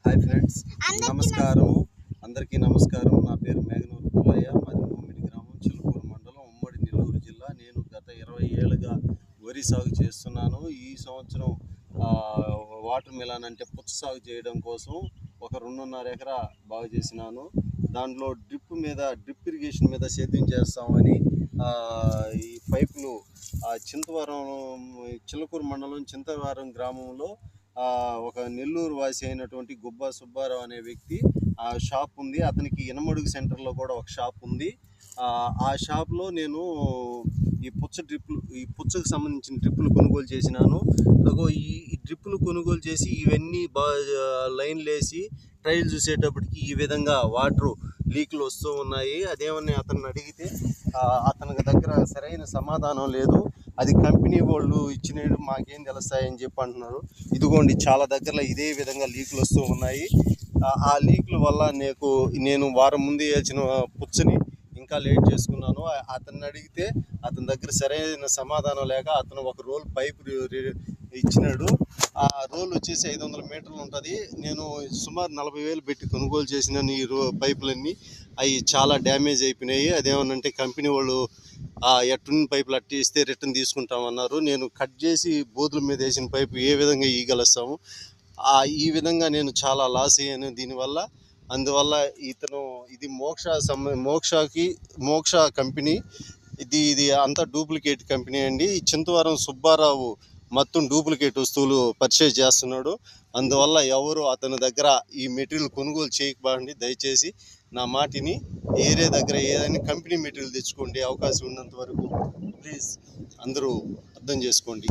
Hi friends, అందరికీ నమస్కారం. నా పేరు మేఘనూరు పుల్లయ్య. మాది ముమ్మిడి గ్రామం, చిలుకూరు మండలం, ఉమ్మడి నెల్లూరు జిల్లా. నేను గత 20 ఏళ్ళుగా వరి సాగు చేస్తున్నాను. ఈ సంవత్సరం వాటర్ మిలన్ అంటే పుచ్చ సాగు చేయడం కోసం ఒక 2.5 ఎకరా బాగు చేసినాను. దాంట్లో డ్రిప్ ఇరిగేషన్ మీద సేద్యం చేస్తామని ఈ పైపులు చింతవరం, చిలుకూరు మండలం చింతవరం గ్రామంలో ఒక నెల్లూరు వాసి అయినటువంటి గుబ్బా సుబ్బారావు అనే వ్యక్తి ఆ షాప్ ఉంది. అతనికి ఇనమడుగు సెంటర్లో కూడా ఒక షాప్ ఉంది. ఆ షాప్లో నేను ఈ పుచ్చకు సంబంధించిన డ్రిప్పులు కొనుగోలు చేసినాను. ఈ డ్రిప్పులు కొనుగోలు చేసి ఇవన్నీ లైన్లు వేసి ట్రయల్ చూసేటప్పటికి ఈ విధంగా వాటర్ లీకులు వస్తూ ఉన్నాయి. అదేమని అతన్ని అడిగితే అతని దగ్గర సరైన సమాధానం లేదు. అది కంపెనీ వాళ్ళు ఇచ్చినవి మాకేం తెలుస్తాయని చెప్పి అంటున్నారు. ఇదిగోండి, చాలా దగ్గరలో ఇదే విధంగా లీకులు వస్తూ ఉన్నాయి. ఆ లీకుల వల్ల నేను వారం ముందు వేసిన పుచ్చని ఇంకా లేట్ చేసుకున్నాను. అతన్ని అడిగితే అతని దగ్గర సరైన సమాధానం లేక అతను ఒక రోల్ పైప్ ఇచ్చినాడు. ఆ రోల్ వచ్చేసి 500 మీటర్లు ఉంటుంది. నేను సుమారు 40,000 పెట్టి కొనుగోలు చేసిన ఈ పైపులన్నీ అవి చాలా డ్యామేజ్ అయిపోయినాయి. అదేమనంటే కంపెనీ వాళ్ళు ఎట్టున్న పైపులు అట్టి ఇస్తే రిటర్న్ తీసుకుంటామన్నారు. నేను కట్ చేసి బోధుల మీద వేసిన పైపు ఏ విధంగా ఇవ్వగలుస్తాము? ఈ విధంగా నేను చాలా లాస్ అయ్యాను దీనివల్ల. అందువల్ల ఇది మోక్ష కంపెనీ, ఇది అంతా డూప్లికేట్ కంపెనీ అండి. ఈ చింతవరం సుబ్బారావు మొత్తం డూప్లికేట్ వస్తువులు పర్చేజ్ చేస్తున్నాడు. అందువల్ల ఎవరు అతని దగ్గర ఈ మెటీరియల్ కొనుగోలు చేయకపోండి. దయచేసి నా మాటిని ఏరే దగ్గర ఏదైనా కంపెనీ మెటీరియల్ తెచ్చుకోండి. అవకాశం ఉన్నంత వరకు ప్లీజ్ అందరూ అర్థం చేసుకోండి.